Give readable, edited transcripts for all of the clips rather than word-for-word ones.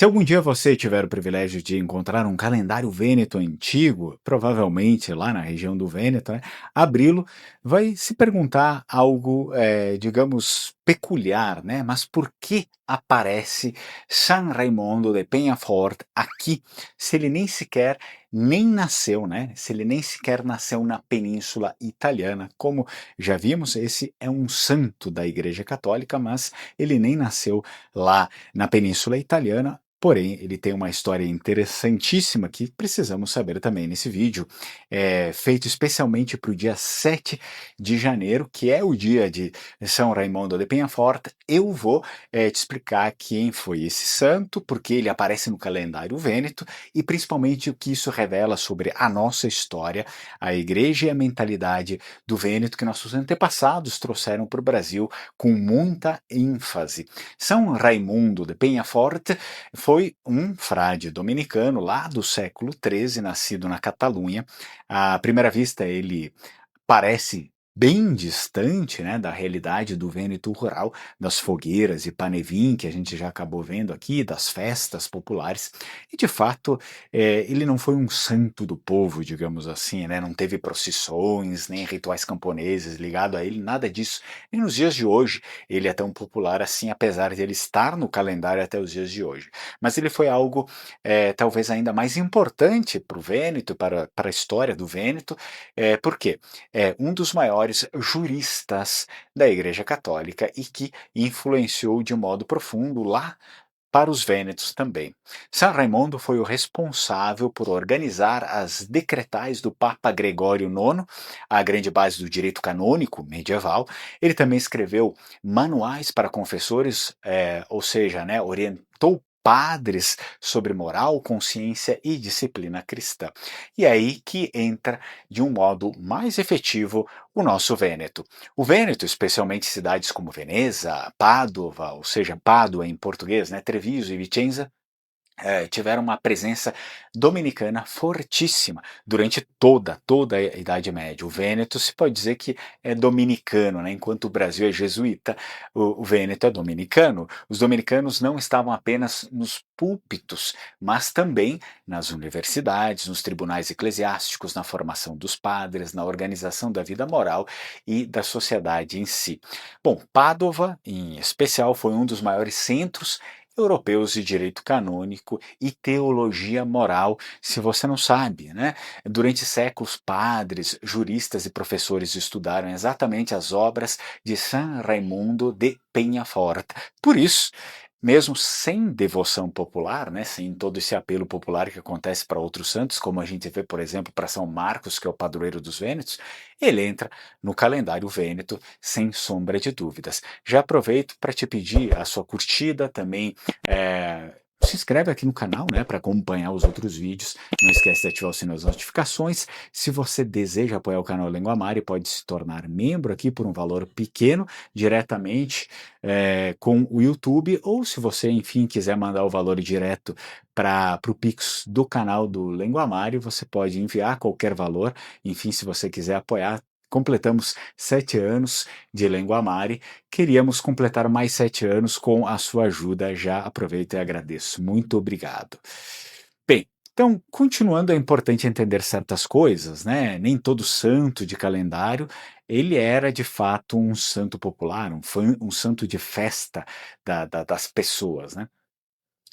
Se algum dia você tiver o privilégio de encontrar um calendário Vêneto antigo, provavelmente lá na região do Vêneto, né, abri-lo, vai se perguntar algo, digamos, peculiar, né? Mas por que aparece San Raimondo de Peñafort aqui, se ele nem nasceu, né? Se ele nem sequer nasceu na Península Italiana? Como já vimos, esse é um santo da Igreja Católica, mas ele nem nasceu lá na Península Italiana. Porém, ele tem uma história interessantíssima que precisamos saber também nesse vídeo, feito especialmente para o dia 7 de janeiro, que é o dia de São Raimundo de Peñafort. Eu vou te explicar quem foi esse santo, porque ele aparece no calendário vêneto e principalmente o que isso revela sobre a nossa história, a igreja e a mentalidade do Vêneto que nossos antepassados trouxeram para o Brasil com muita ênfase. São Raimundo de Peñafort foi um frade dominicano lá do século XIII, nascido na Catalunha. À primeira vista, ele parece bem distante, né, da realidade do Vêneto rural, das fogueiras e panevim que a gente já acabou vendo aqui, das festas populares. E de fato, ele não foi um santo do povo, digamos assim, né? Não teve procissões, nem rituais camponeses ligado a ele, nada disso. E nos dias de hoje, ele é tão popular assim, apesar de ele estar no calendário até os dias de hoje. Mas ele foi algo talvez ainda mais importante para o Vêneto, para a história do Vêneto. Por quê? É um dos maiores juristas da Igreja Católica e que influenciou de modo profundo lá para os vênetos também. São Raimundo foi o responsável por organizar as decretais do Papa Gregório IX, a grande base do direito canônico medieval. Ele também escreveu manuais para confessores, ou seja, né, orientou padres sobre moral, consciência e disciplina cristã. E é aí que entra de um modo mais efetivo o nosso Vêneto. O Vêneto, especialmente cidades como Veneza, Pádua, ou seja, Pádua em português, né, Treviso e Vicenza, tiveram uma presença dominicana fortíssima durante toda a Idade Média. O Vêneto se pode dizer que é dominicano, né? Enquanto o Brasil é jesuíta, o Vêneto é dominicano. Os dominicanos não estavam apenas nos púlpitos, mas também nas universidades, nos tribunais eclesiásticos, na formação dos padres, na organização da vida moral e da sociedade em si. Bom, Pádua, em especial, foi um dos maiores centros europeus de direito canônico e teologia moral, se você não sabe, né? Durante séculos, padres, juristas e professores estudaram exatamente as obras de San Raimundo de Peñafort. Por isso, mesmo sem devoção popular, né, sem todo esse apelo popular que acontece para outros santos, como a gente vê, por exemplo, para São Marcos, que é o padroeiro dos vênetos, ele entra no calendário vêneto sem sombra de dúvidas. Já aproveito para te pedir a sua curtida também. Se inscreve aqui no canal, né, para acompanhar os outros vídeos. Não esquece de ativar o sininho das notificações. Se você deseja apoiar o canal Língua Mari, pode se tornar membro aqui por um valor pequeno, diretamente com o YouTube, ou se você, enfim, quiser mandar o valor direto para o Pix do canal do Língua Mari, você pode enviar qualquer valor. Enfim, se você quiser apoiar, completamos 7 anos de Língua Mari. Queríamos completar mais 7 anos com a sua ajuda. Já aproveito e agradeço. Muito obrigado. Bem, então, continuando, é importante entender certas coisas, né? Nem todo santo de calendário ele era de fato um santo popular, um santo de festa das pessoas, né?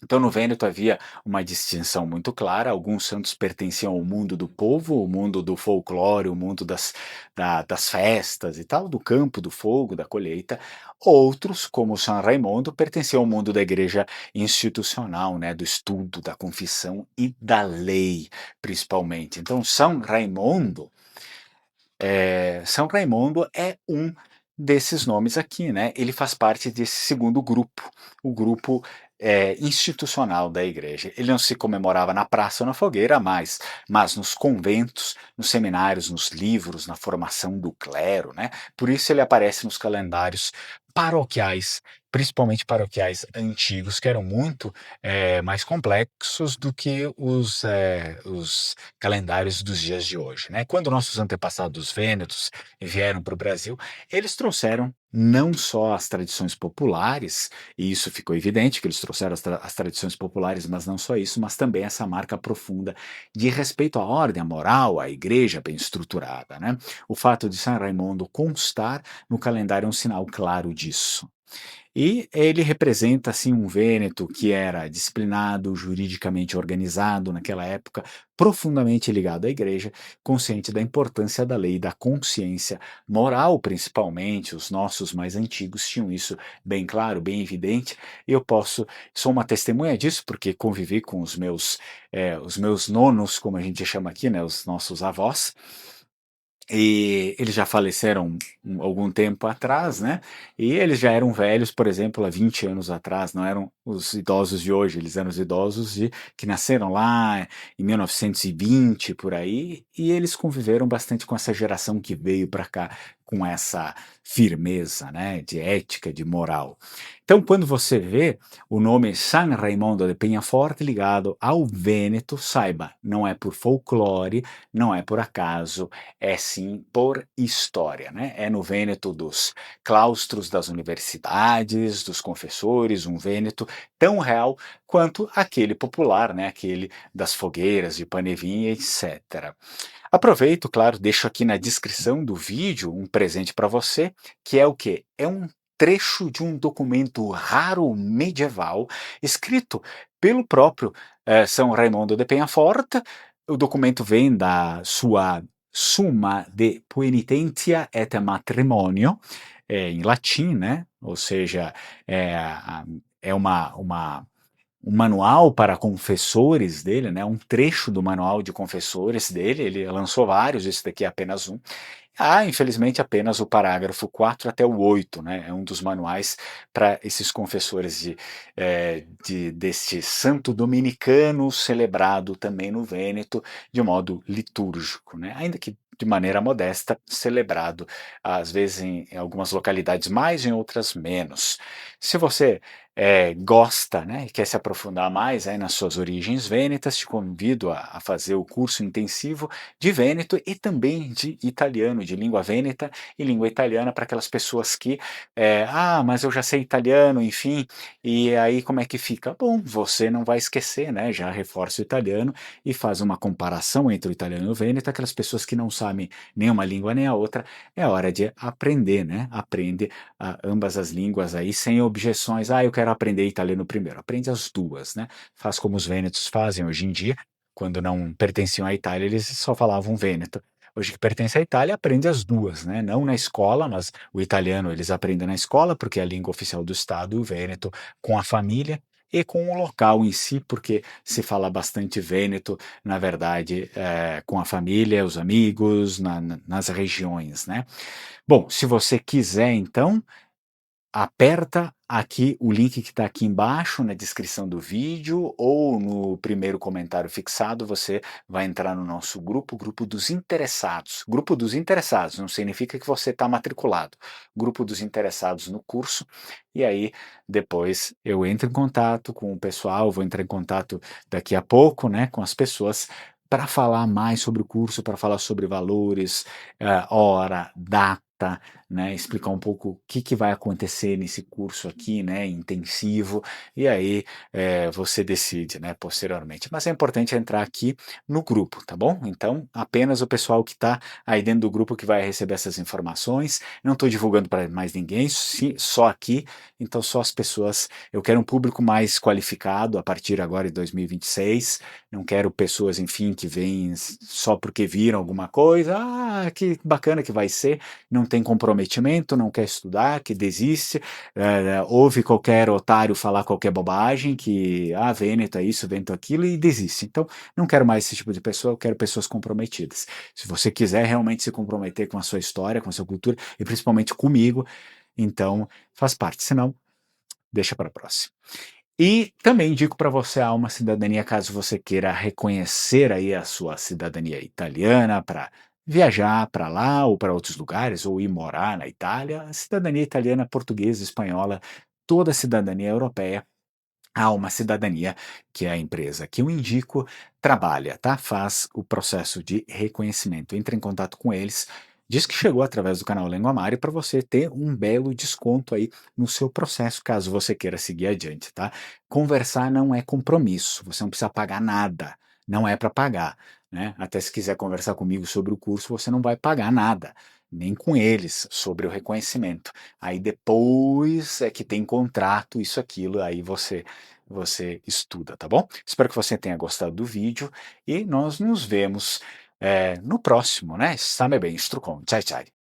Então, no Vêneto havia uma distinção muito clara. Alguns santos pertenciam ao mundo do povo, o mundo do folclore, o mundo das festas e tal, do campo, do fogo, da colheita. Outros, como São Raimundo, pertenciam ao mundo da igreja institucional, né, do estudo, da confissão e da lei, principalmente. Então, São Raimundo é um desses nomes aqui, né? Ele faz parte desse segundo grupo, o grupo institucional da igreja. Ele não se comemorava na praça ou na fogueira, mas nos conventos, nos seminários, nos livros, na formação do clero, né? Por isso ele aparece nos calendários paroquiais, principalmente paroquiais antigos, que eram muito mais complexos do que os calendários dos dias de hoje, né? Quando nossos antepassados vênetos vieram para o Brasil, eles trouxeram não só as tradições populares, e isso ficou evidente que eles trouxeram as tradições populares, mas não só isso, mas também essa marca profunda de respeito à ordem, à moral, à igreja bem estruturada, né? O fato de São Raimundo constar no calendário é um sinal claro disso. E ele representa assim um Vêneto que era disciplinado, juridicamente organizado naquela época, profundamente ligado à igreja, consciente da importância da lei e da consciência moral, principalmente. Os nossos mais antigos tinham isso bem claro, bem evidente. Eu sou uma testemunha disso porque convivi com os meus nonos, como a gente chama aqui, né, os nossos avós, e eles já faleceram algum tempo atrás, né? E eles já eram velhos, por exemplo, há 20 anos atrás, não eram os idosos de hoje, eles eram os idosos que nasceram lá em 1920, por aí, e eles conviveram bastante com essa geração que veio para cá com essa firmeza, né, de ética, de moral. Então, quando você vê o nome San Raimondo de Peñafort ligado ao Vêneto, saiba, não é por folclore, não é por acaso, é sim por história, né? É no Vêneto dos claustros das universidades, dos confessores, um Vêneto tão real quanto aquele popular, né? Aquele das fogueiras de Panevinha, etc. Aproveito, claro, deixo aqui na descrição do vídeo um presente para você, que é o quê? É um trecho de um documento raro medieval, escrito pelo próprio São Raimundo de Peñafort. O documento vem da sua Summa de Poenitentia et Matrimonio, em latim, né? Ou seja, é um manual para confessores dele, né? Um trecho do manual de confessores dele. Ele lançou vários, esse daqui é apenas um. Infelizmente, apenas o parágrafo 4 até o 8, né? É um dos manuais para esses confessores deste santo dominicano, celebrado também no Vêneto, de modo litúrgico, né? Ainda que de maneira modesta, celebrado, às vezes em algumas localidades mais, em outras menos. Se você gosta, né, e quer se aprofundar mais aí nas suas origens vênetas, te convido a fazer o curso intensivo de Vêneto e também de italiano, de língua vêneta e língua italiana, para aquelas pessoas que, mas eu já sei italiano, enfim, e aí como é que fica? Bom, você não vai esquecer, né? Já reforça o italiano e faz uma comparação entre o italiano e o vêneto. Aquelas pessoas que não sabem nenhuma língua nem a outra, é hora de aprender, né? Aprende ambas as línguas aí sem objeções. Eu quero aprender italiano primeiro. Aprende as duas, né? Faz como os vênetos fazem hoje em dia. Quando não pertenciam à Itália, eles só falavam vêneto. Hoje que pertence à Itália, aprende as duas, né? Não na escola, mas o italiano eles aprendem na escola, porque é a língua oficial do Estado, o vêneto com a família e com o local em si, porque se fala bastante vêneto, na verdade, com a família, os amigos, nas regiões, né? Bom, se você quiser, então, aperta aqui o link que está aqui embaixo na descrição do vídeo ou no primeiro comentário fixado, você vai entrar no nosso grupo, grupo dos interessados. Grupo dos interessados, não significa que você está matriculado. Grupo dos interessados no curso, e aí depois eu entro em contato com o pessoal, vou entrar em contato daqui a pouco, né, com as pessoas para falar mais sobre o curso, para falar sobre valores, hora, data, né, explicar um pouco o que vai acontecer nesse curso aqui, né, intensivo, e aí você decide, né, posteriormente. Mas é importante entrar aqui no grupo, tá bom? Então, apenas o pessoal que está aí dentro do grupo que vai receber essas informações. Não estou divulgando para mais ninguém, só aqui. Então, só as pessoas. Eu quero um público mais qualificado a partir agora de 2026. Não quero pessoas, enfim, que vêm só porque viram alguma coisa. Que bacana que vai ser, não tem comprometimento, não quer estudar, que desiste, ouve qualquer otário falar qualquer bobagem, que Vêneto é isso, Vêneto é aquilo, e desiste. Então, não quero mais esse tipo de pessoa, eu quero pessoas comprometidas. Se você quiser realmente se comprometer com a sua história, com a sua cultura, e principalmente comigo, então faz parte, senão, deixa para a próxima. E também indico para você a Alma Cidadania, caso você queira reconhecer aí a sua cidadania italiana, para viajar para lá ou para outros lugares, ou ir morar na Itália, a cidadania italiana, portuguesa, espanhola, toda a cidadania europeia, há uma cidadania que a empresa que eu indico trabalha, tá? Faz o processo de reconhecimento. Entre em contato com eles, diz que chegou através do canal Lengua Mari para você ter um belo desconto aí no seu processo, caso você queira seguir adiante, tá? Conversar não é compromisso, você não precisa pagar nada, não é para pagar, né? Até se quiser conversar comigo sobre o curso, você não vai pagar nada, nem com eles sobre o reconhecimento. Aí depois é que tem contrato, isso, aquilo, aí você estuda, tá bom? Espero que você tenha gostado do vídeo e nós nos vemos no próximo, né? Same bem, Strucon. Tchau, tchau.